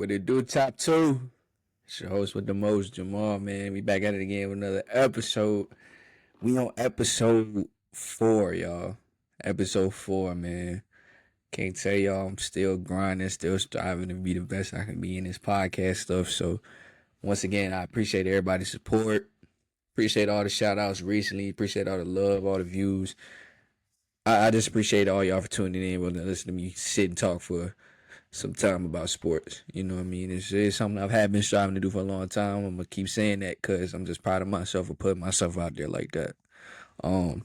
What it do, top two? It's your host with the most, Jamal, man. We back at it again with another episode. We on episode 4, y'all. Episode 4, man. Can't tell y'all I'm still grinding, still striving to be the best I can be in this podcast stuff. So, once again, I appreciate everybody's support. Appreciate all the shout outs recently. Appreciate all the love, all the views. I just appreciate all y'all for tuning in and listening to me sit and talk for some time about sports. You know what I mean? It's something I've been striving to do for a long time. I'm gonna keep saying that because I'm just proud of myself for putting myself out there like that. Um,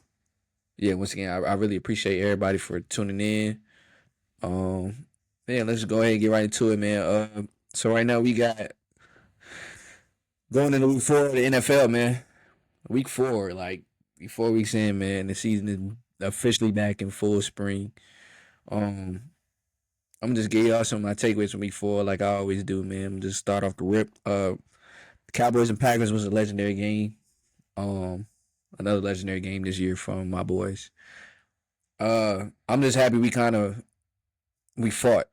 yeah. Once again, I really appreciate everybody for tuning in. Man, let's go ahead and get right into it, man. So right now we got going into week 4 of the NFL, man. Week 4, like 4 weeks in, man. The season is officially back in full spring. Um, I'm just give y'all some of my takeaways from week 4, like I always do, man. I'm just start off the rip. Cowboys and Packers was a legendary game. Another legendary game this year from my boys. I'm just happy we fought.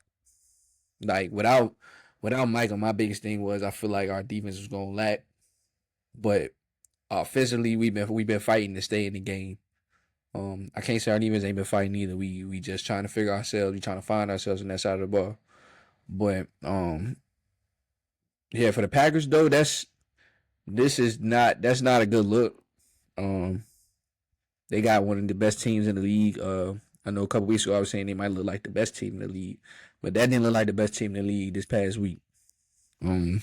Like without Michael, my biggest thing was I feel like our defense was gonna lack, but offensively we've been fighting to stay in the game. I can't say our defense ain't been fighting either. We just trying to figure ourselves. We trying to find ourselves on that side of the ball. But yeah, for the Packers though, that's not a good look. Um, they got one of the best teams in the league. I know a couple weeks ago I was saying they might look like the best team in the league, but that didn't look like the best team in the league this past week. Um,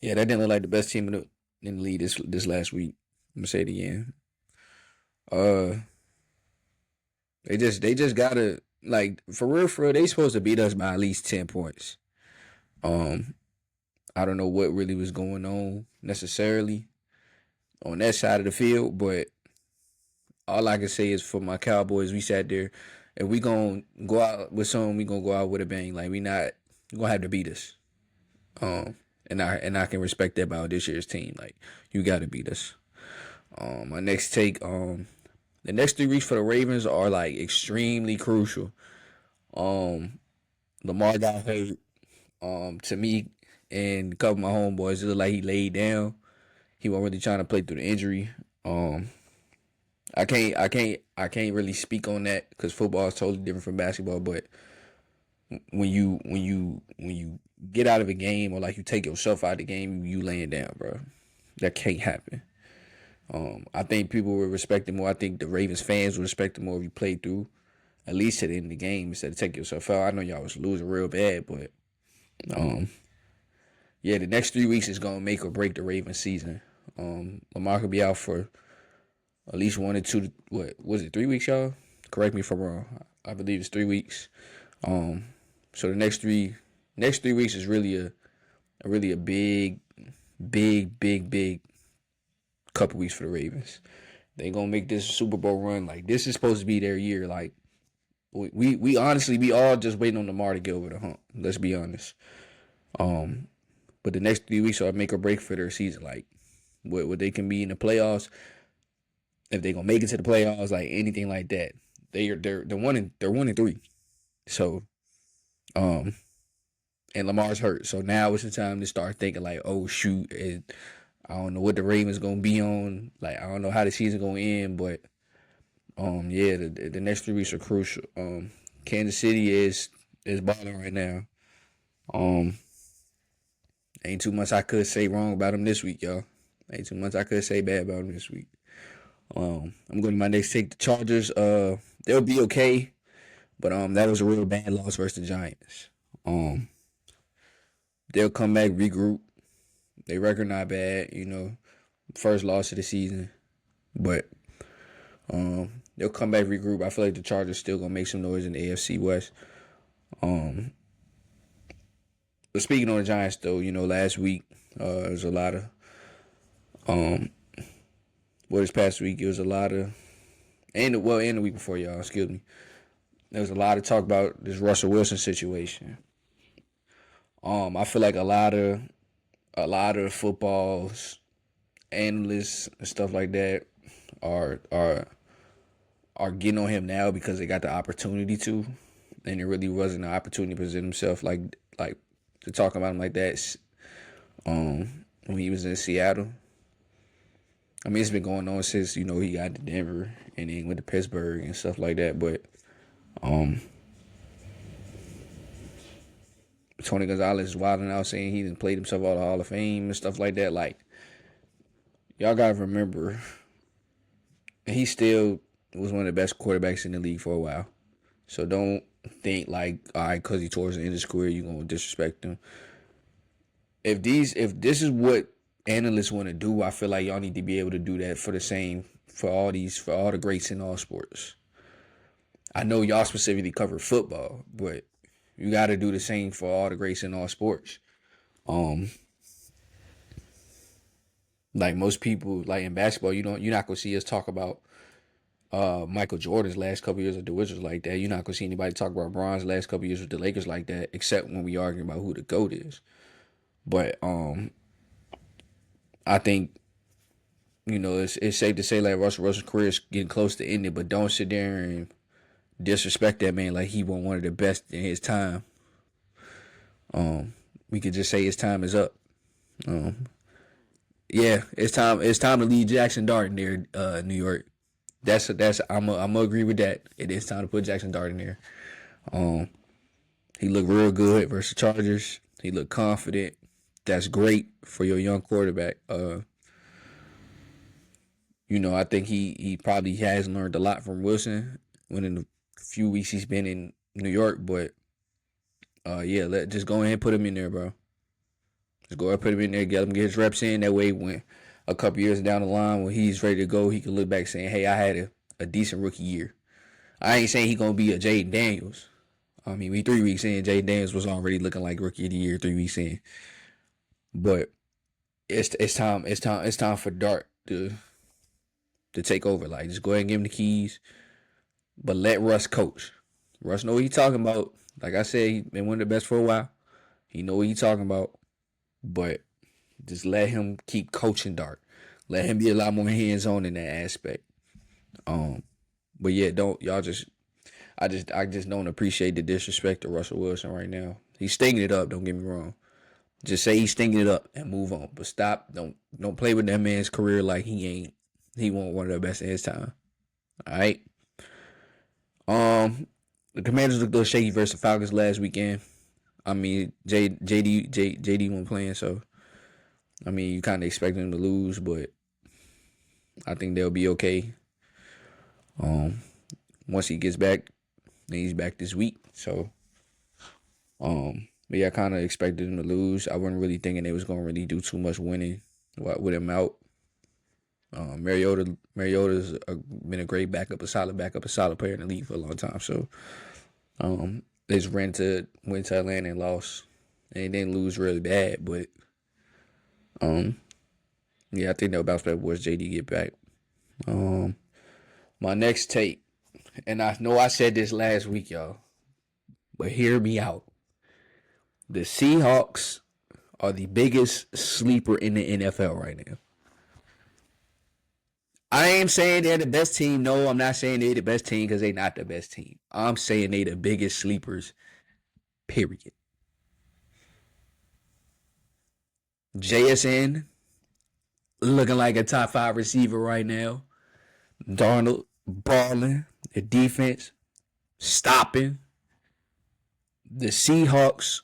yeah, that didn't look like the best team in the league this last week. I'm gonna say it again. Uh, they just gotta like for real. They supposed to beat us by at least 10 points. Um, I don't know what really was going on necessarily on that side of the field, but all I can say is for my Cowboys, we sat there and we gonna go out with some. We gonna go out with a bang. Like we gonna have to beat us. And I can respect that about this year's team. Like you got to beat us. My next take. The next 3 weeks for the Ravens are like extremely crucial. Um, Lamar got hurt. To me and a couple of my homeboys, it looked like he laid down. He wasn't really trying to play through the injury. Um, I can't really speak on that because football is totally different from basketball. But when you get out of a game or like you take yourself out of the game, you laying down, bro. That can't happen. I think people would respect it more. I think the Ravens fans would respect it more if you played through at least to the end of the game instead of taking yourself out. I know y'all was losing real bad, but um, yeah, the next 3 weeks is gonna make or break the Ravens season. Lamar could be out for at least 1 or 2. What was it? 3 weeks, y'all? Correct me if I'm wrong. I believe it's 3 weeks. Um, so the next 3 weeks is really a big couple weeks for the Ravens. They gonna make this Super Bowl run. Like this is supposed to be their year. Like we honestly we all just waiting on Lamar to get over the hump. Let's be honest. Um, but the next 3 weeks are make or break for their season. Like what they can be in the playoffs, if they gonna make it to the playoffs, like anything like that. They're 1-3. So um and Lamar's hurt. So now it's the time to start thinking like, oh shoot, I don't know what the Ravens gonna be on. Like I don't know how the season gonna end, but yeah, the next 3 weeks are crucial. Kansas City is balling right now. Um, ain't too much I could say wrong about them this week, y'all. Ain't too much I could say bad about them this week. I'm going to my next take. The Chargers. They'll be okay, but that was a real bad loss versus the Giants. Um, they'll come back, regroup. They record not bad, first loss of the season, but they'll come back, regroup. I feel like the Chargers still gonna make some noise in the AFC West. Um, but speaking on the Giants, though, last week there was a lot of this past week it was a lot of and the week before, y'all. Excuse me. There was a lot of talk about this Russell Wilson situation. I feel like a lot of footballs analysts and stuff like that are getting on him now because they got the opportunity to. and it really wasn't an opportunity to present himself like to talk about him like that. When he was in Seattle. I mean, it's been going on since he got to Denver and then went to Pittsburgh and stuff like that. But um, Tony Gonzalez is wilding out saying he didn't played himself out of the Hall of Fame and stuff like that. Like, y'all gotta remember, he still was one of the best quarterbacks in the league for a while. So don't think like, all right, because he towards the end of his career, you're gonna disrespect him. If this is what analysts want to do, I feel like y'all need to be able to do that for all the greats in all sports. I know y'all specifically cover football, but you got to do the same for all the greats in all sports. Like most people, like in basketball, you're not gonna see us talk about Michael Jordan's last couple years with the Wizards like that. You're not gonna see anybody talk about Bron's last couple years with the Lakers like that, except when we arguing about who the GOAT is. But I think it's safe to say like Russell Wilson's career is getting close to ending, but don't sit there and disrespect that man like he was one of the best in his time. We could just say his time is up. Yeah, it's time to leave Jackson Dart in there, New York. That's I'm gonna agree with that. It is time to put Jackson Dart in there. He looked real good versus Chargers. He looked confident. That's great for your young quarterback. I think he probably has learned a lot from Wilson in the few weeks he's been in New York. But just go ahead and put him in there, bro. Just go ahead and put him in there, get his reps in. That way, when a couple years down the line, when he's ready to go, he can look back saying, "Hey, I had a decent rookie year." I ain't saying he gonna be a Jaden Daniels. I mean, we 3 weeks in, Jaden Daniels was already looking like rookie of the year 3 weeks in. But it's time for Dart to take over. Like, just go ahead and give him the keys, but let Russ coach. Russ know what he's talking about. Like I said, he's been one of the best for a while. He know what he's talking about, but just let him keep coaching Dart. Let him be a lot more hands on in that aspect. But yeah, I just don't appreciate the disrespect to Russell Wilson right now. He's stinging it up. Don't get me wrong. Just say he's stinging it up and move on. But stop. Don't play with that man's career like he won't one of the best in his time. All right. The Commanders looked a little shaky versus the Falcons last weekend. I mean, JD wasn't playing, so I mean, you kind of expect them to lose, but I think they'll be okay. Once he gets back, then he's back this week. So, but yeah, I kind of expected them to lose. I wasn't really thinking they was gonna really do too much winning with him out. Mariota's been a great backup, a solid player in the league for a long time. So, they just went to Atlanta and lost, and they didn't lose really bad, but yeah, I think they'll bounce back once JD get back. My next take, and I know I said this last week, y'all, but hear me out. The Seahawks are the biggest sleeper in the NFL right now. I ain't saying they're the best team. No, I'm not saying they're the best team because they're not the best team. I'm saying they're the biggest sleepers, period. JSN looking like a top 5 receiver right now. Darnold balling. The defense stopping. The Seahawks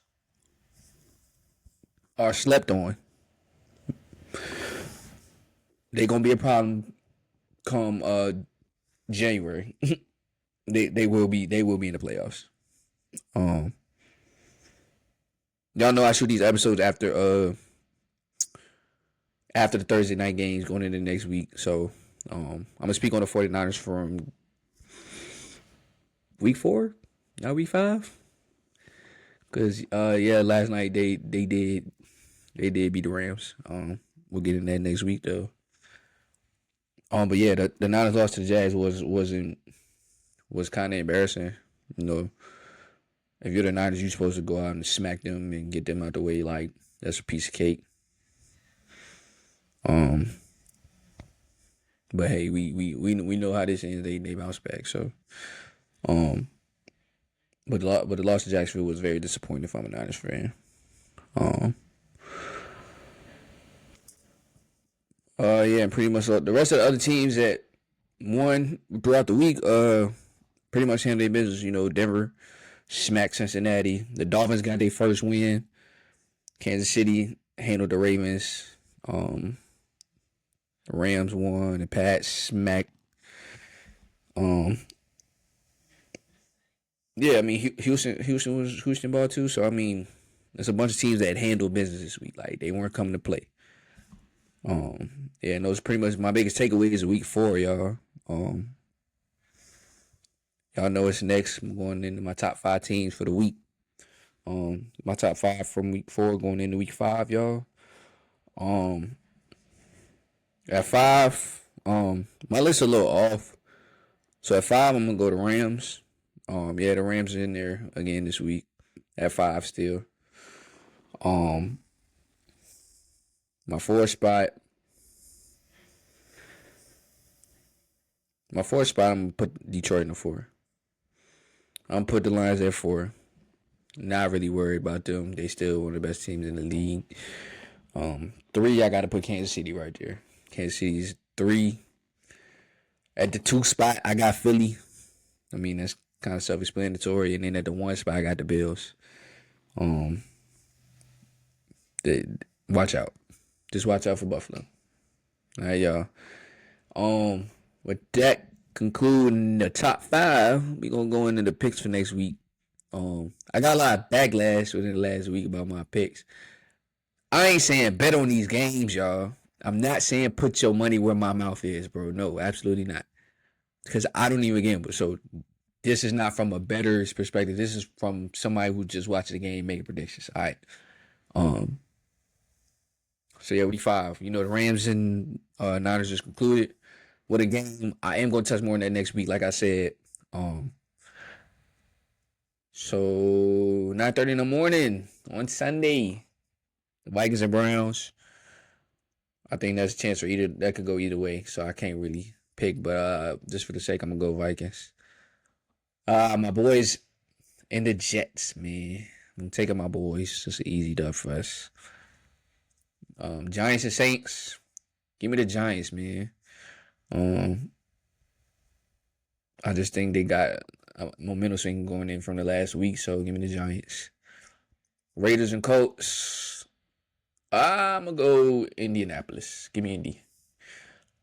are slept on. They're gonna be a problem come January. they will be in the playoffs. Y'all know I shoot these episodes after the Thursday night games going into next week. So I'm gonna speak on the 49ers from week 4, not week 5. Cause last night they did beat the Rams. We'll get in that next week though. But yeah, the Niners loss to the Jags was kind of embarrassing. If you're the Niners, you're supposed to go out and smack them and get them out the way. Like, that's a piece of cake. But hey, we know how this ends. They bounce back. So, the loss to Jacksonville was very disappointing if I'm a Niners fan. Um, yeah, and pretty much the rest of the other teams that won throughout the week, pretty much handled their business. You know, Denver smacked Cincinnati. The Dolphins got their first win. Kansas City handled the Ravens. The Rams won. The Pats smacked. Um, yeah, I mean Houston ball too. So I mean, there's a bunch of teams that handled business this week. Like they weren't coming to play. Yeah, and those pretty much my biggest takeaways of week 4, y'all. Y'all know it's next. I'm going into my top 5 teams for the week. My top 5 from week 4 going into week 5, y'all. Um, at 5, my list's a little off. So at 5, I'm gonna go to Rams. Yeah, the Rams are in there again this week. At 5 still. Um, my 4 spot. My 4 spot, I'm gonna put Detroit in the 4. I'm gonna put the Lions at 4. Not really worried about them. They still one of the best teams in the league. 3, I gotta put Kansas City right there. Kansas City's 3. At the 2 spot, I got Philly. I mean, that's kind of self-explanatory. And then at the 1 spot, I got the Bills. Watch out. Just watch out for Buffalo. All right, y'all. With that concluding the top 5, we gonna go into the picks for next week. I got a lot of backlash within the last week about my picks. I ain't saying bet on these games, y'all. I'm not saying put your money where my mouth is, bro. No, absolutely not. Because I don't even gamble. So this is not from a bettor's perspective. This is from somebody who just watched the game making predictions. All right. So yeah, week 5. You know, the Rams and Niners just concluded. With a game, I am going to touch more on that next week, like I said. So 9:30 in the morning on Sunday, the Vikings and Browns. I think that's a chance for either. That could go either way, so I can't really pick. But just for the sake, I'm gonna go Vikings. My boys and the Jets, man. I'm taking my boys. It's an easy dub for us. Giants and Saints. Give me the Giants, man. I just think they got a momentum swing going in from the last week, so give me the Giants. Raiders and Colts. I'm gonna go Indianapolis. Give me Indy.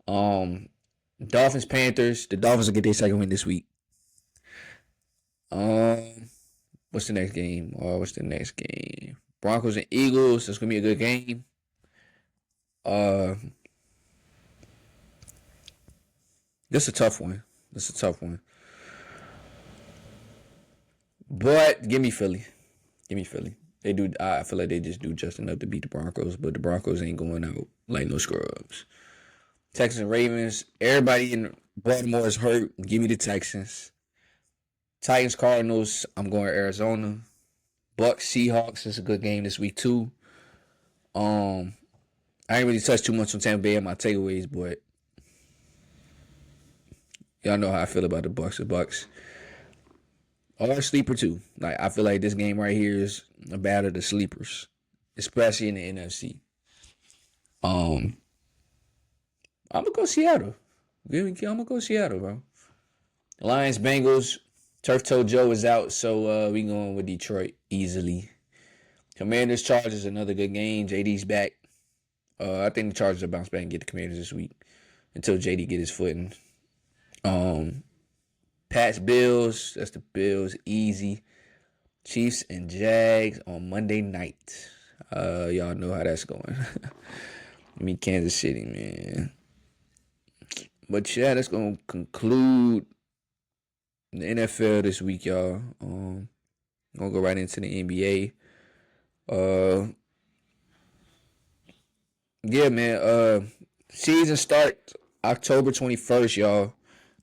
Dolphins Panthers. The Dolphins will get their second win this week. What's the next game? What's the next game? Broncos and Eagles. That's gonna be a good game. This is a tough one. But give me Philly. They do. I feel like they just do just enough to beat the Broncos, but the Broncos ain't going out like no scrubs. Texans and Ravens. Everybody in Baltimore is hurt. Give me the Texans. Titans Cardinals. I'm going Arizona. Bucks Seahawks is a good game this week too. I ain't really touched too much on Tampa Bay in my takeaways, but y'all know how I feel about the Bucks. The Bucks are a sleeper too. Like I feel like this game right here is a battle of the sleepers, especially in the NFC. I'm gonna go Seattle. I'm gonna go Seattle, bro. Lions Bengals. Turf Toe Joe is out, so we going with Detroit easily. Commanders Chargers, another good game. JD's back. I think the Chargers will bounce back and get the Commanders this week until JD get his footing. Pats Bills, that's the Bills, easy. Chiefs and Jags on Monday night. Y'all know how that's going. I mean, Kansas City, man. But yeah, that's gonna conclude the NFL this week, y'all. Gonna go right into the NBA. Yeah, man. Season starts October 21st, y'all.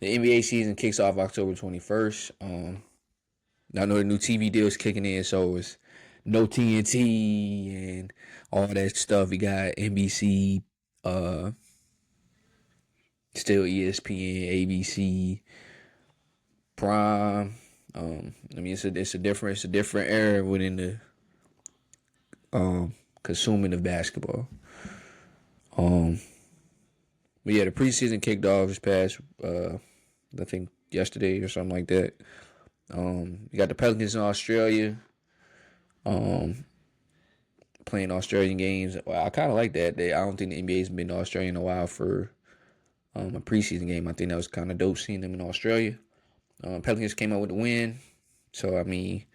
The NBA season kicks off October 21st. I know the new TV deal is kicking in, so it's no TNT and all that stuff. We got NBC, still ESPN, ABC, Prime, I mean, it's a different era within the consuming of basketball. Um, but yeah, the preseason kicked off this past I think yesterday or something like that. You got the Pelicans in Australia, playing Australian games. Well, I kind of like that. I don't think the NBA's been to Australia in a while for a preseason game. I think that was kind of dope seeing them in Australia. Pelicans came out with the win. So I mean,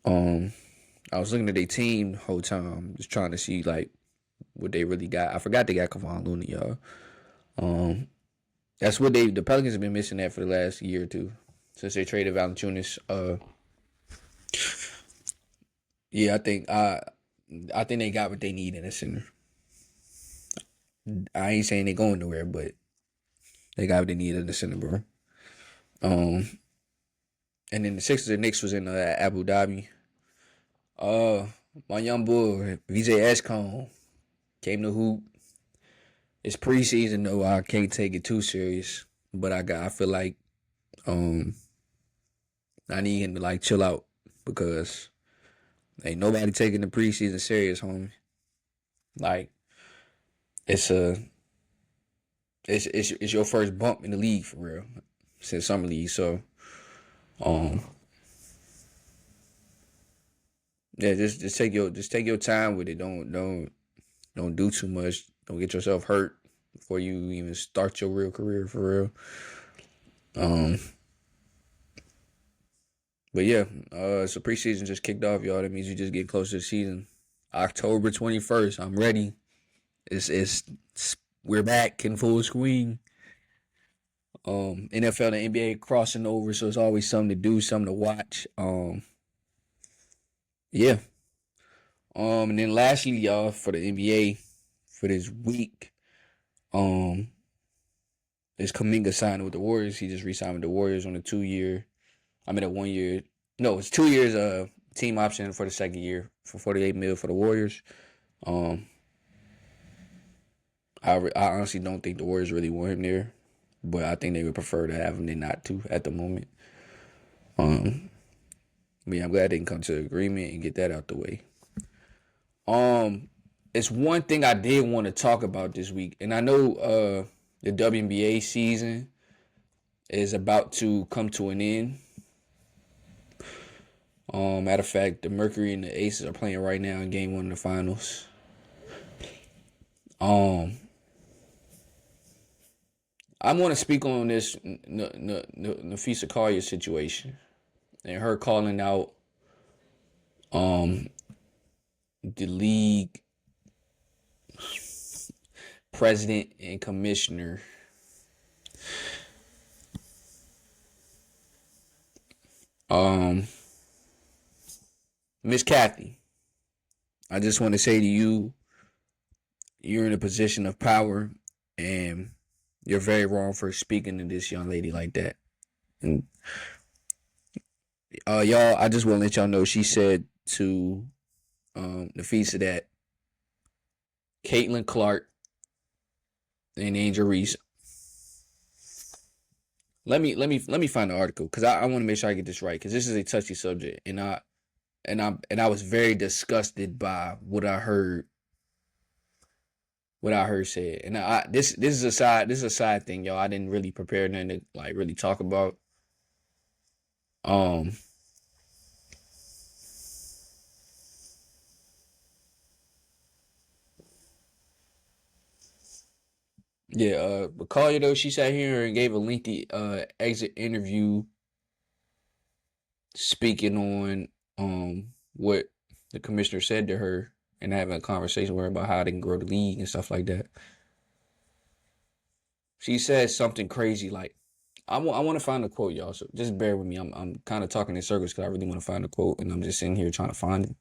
I was looking at their team the whole time, just trying to see like what they really got. I forgot they got Kevon Looney, y'all. That's what the Pelicans have been missing that for the last year or two since they traded Valanciunas. Yeah, I think they got what they need in a center. I ain't saying they going nowhere, but they got what they need in the center, bro. Um, and then the Sixers and Knicks was in Abu Dhabi. Uh, my young boy VJ Ashcombe came to hoop. It's preseason though. I can't take it too serious, but I feel like um I need him to like chill out because ain't nobody taking the preseason serious, homie. Like it's a it's your first bump in the league for real since summer league. So um yeah, just take your time with it. Don't do too much. Don't get yourself hurt before you even start your real career for real. Um, but yeah, so preseason just kicked off, y'all. That means you just get close to the season. October 21st. I'm ready. It's we're back in full swing. NFL and NBA crossing over, so it's always something to do, something to watch. Yeah. And then lastly, y'all, for the NBA for this week, um, is Kuminga signing with the Warriors. He just re-signed with the Warriors on a 2 year. I mean a 1 year. No, it's 2 years. Team option for the second year for 48 mil for the Warriors. Um, I honestly don't think the Warriors really want him there, but I think they would prefer to have him than not to at the moment. Um, but yeah, I'm glad they can come to an agreement and get that out the way. It's one thing I did want to talk about this week, and I know the WNBA season is about to come to an end. Matter of fact, the Mercury and the Aces are playing right now in Game 1 of the finals. I want to speak on this Napheesa Collier situation and her calling out the league president and commissioner. Miss Cathy, I just want to say to you, you're in a position of power, and you're very wrong for speaking to this young lady like that. And y'all, I just want to let y'all know she said to Napheesa that Caitlin Clark and Angel Reese. Let me find the article because I want to make sure I get this right because this is a touchy subject, and I was very disgusted by what I heard said. And this is a side thing, y'all. I didn't really prepare nothing to like really talk about. Um yeah, but Collier though, she sat here and gave a lengthy exit interview speaking on what the commissioner said to her and having a conversation with her about how they can grow the league and stuff like that. She said something crazy like I want to find a quote, y'all. So just bear with me. I'm kind of talking in circles because I really want to find a quote, and I'm just sitting here trying to find it.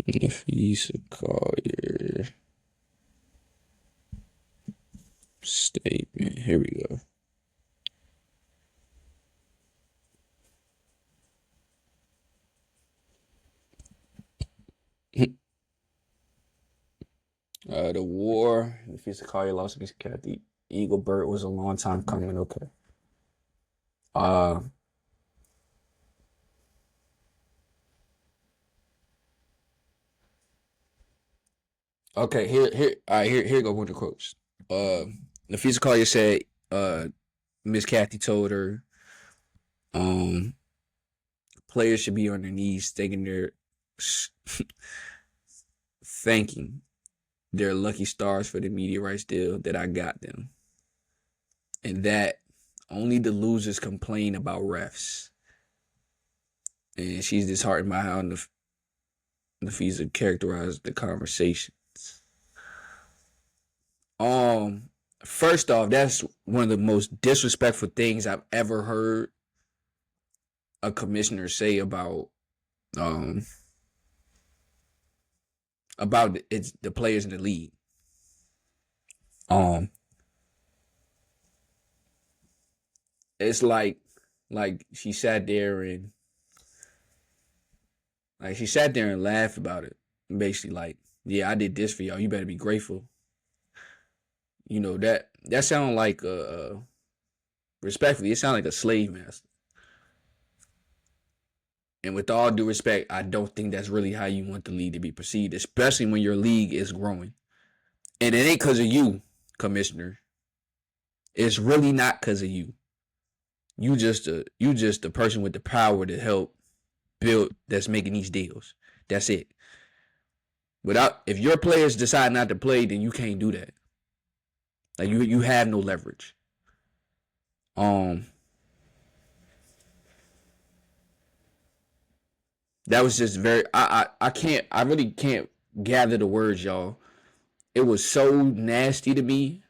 Napheesa Collier statement. Here we go. The war, Napheesa Collier lost against Cathy Engelbert was a long time coming. Okay. Uh, okay. All right. Here go one of the quotes. Uh, Napheesa Collier said, Miss Cathy told her, um, players should be on their knees, thanking their lucky stars for the media rights deal that I got them, and that only the losers complain about refs. And she's disheartened by how Napheesa characterized the conversations. Um, First off, that's one of the most disrespectful things I've ever heard a commissioner say um about it's the players in the league. Um, it's like she sat there and laughed about it. Basically, like, yeah, I did this for y'all. You better be grateful. You know that sound like respectfully, it sounds like a slave master. And with all due respect, I don't think that's really how you want the league to be perceived, especially when your league is growing. And it ain't because of you, commissioner. It's really not because of you. You just a person with the power to help build that's making these deals. That's it. Without if your players decide not to play, then you can't do that. Like you have no leverage. Um, that was just very. I can't. I really can't gather the words, y'all. It was so nasty to me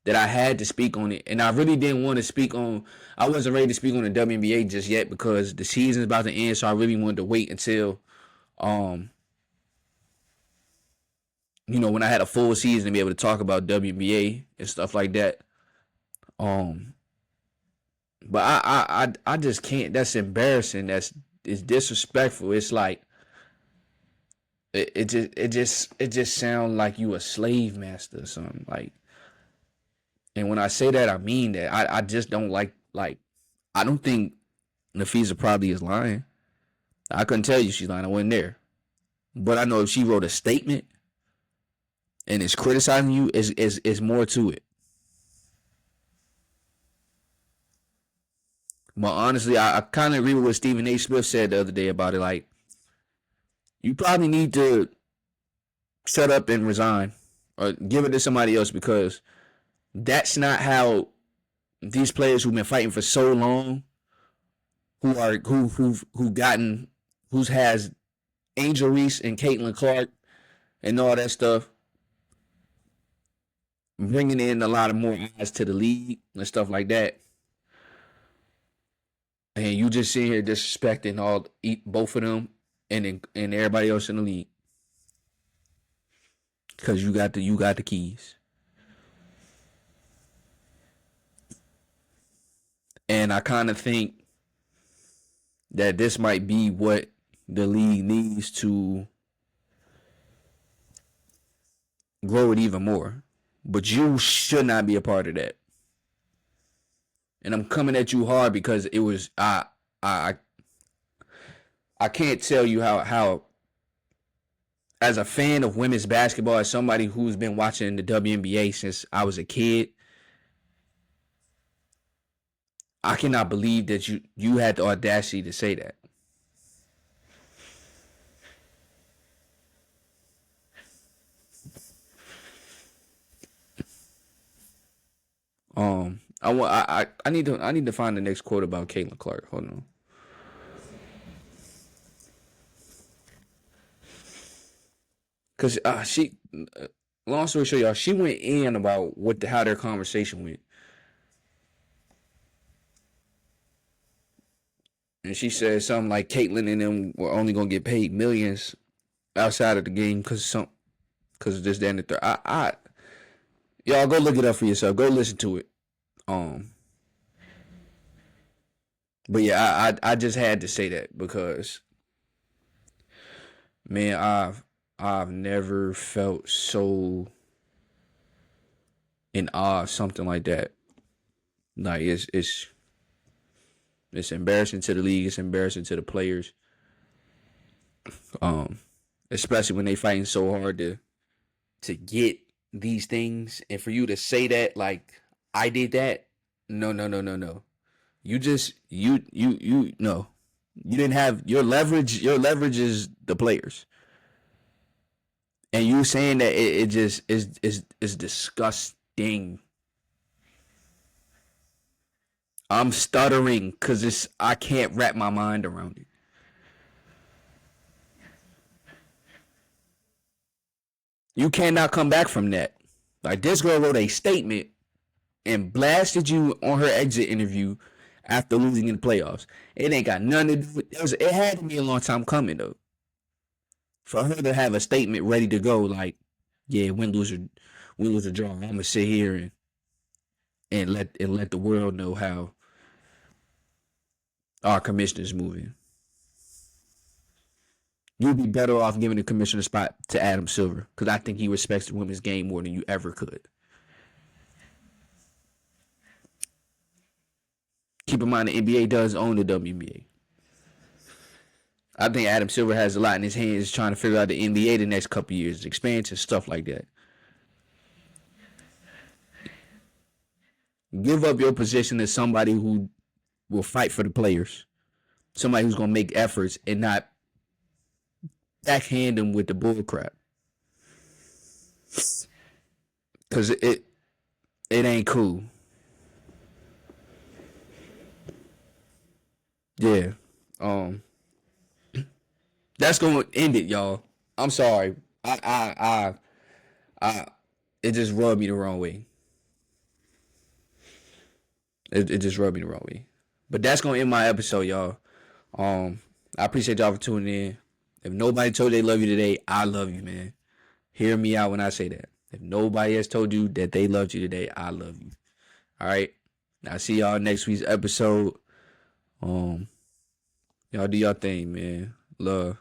that I had to speak on it, and I really didn't want to speak on. I wasn't ready to speak on the WNBA just yet because the season's about to end, so I really wanted to wait until, um, when I had a full season to be able to talk about WNBA and stuff like that. Um, but I just can't. That's embarrassing. It's disrespectful. It's like it just sounds like you a slave master or something. Like, and when I say that, I mean that. I just don't like. I don't think Napheesa probably is lying. I couldn't tell you she's lying. I wasn't there. But I know if she wrote a statement and is criticizing you, is more to it. But honestly, I kind of agree with what Stephen A. Smith said the other day about it. Like, you probably need to shut up and resign or give it to somebody else because that's not how these players who've been fighting for so long, who's has Angel Reese and Caitlin Clark and all that stuff, bringing in a lot of more eyes to the league and stuff like that. And you just sitting here disrespecting both of them and everybody else in the league because you got the keys. And I kind of think that this might be what the league needs to grow it even more. But you should not be a part of that. And I'm coming at you hard because it was I I can't tell you how as a fan of women's basketball, as somebody who's been watching the WNBA since I was a kid, I cannot believe that you had the audacity to say that. I need to find the next quote about Caitlin Clark. Hold on. Cause long story short, y'all, she went in about how their conversation went, and she said something like Caitlyn and them were only gonna get paid millions outside of the game because of this, that, and the third. Y'all go look it up for yourself. Go listen to it. Um, but yeah, I just had to say that because man, I've never felt so in awe, something like that. Like it's embarrassing to the league. It's embarrassing to the players. Um, Especially when they fighting so hard to get these things, and for you to say that like I did that. No, no, no, no, no. You just you no. You didn't have your leverage. Your leverage is the players, and you saying that it just is disgusting. I'm stuttering because I can't wrap my mind around it. You cannot come back from that. Like this girl wrote a statement and blasted you on her exit interview after losing in the playoffs. It ain't got nothing to do with it had to be a long time coming though. For her to have a statement ready to go, like, yeah, win lose or draw. I'm gonna sit here and let the world know how our commissioner's moving. You'd be better off giving the commissioner spot to Adam Silver because I think he respects the women's game more than you ever could. Keep in mind the NBA does own the WNBA. I think Adam Silver has a lot in his hands trying to figure out the NBA the next couple of years, expansion, stuff like that. Give up your position to somebody who will fight for the players, somebody who's gonna make efforts and not backhand them with the bull crap. Cause it ain't cool. Yeah. Um. That's gonna end it, y'all. I'm sorry. I it just rubbed me the wrong way. It just rubbed me the wrong way. But that's gonna end my episode, y'all. I appreciate y'all for tuning in. If nobody told you they love you today, I love you, man. Hear me out when I say that. If nobody has told you that they loved you today, I love you. All right. I'll see y'all next week's episode. Y'all do y'all thing, man. Love.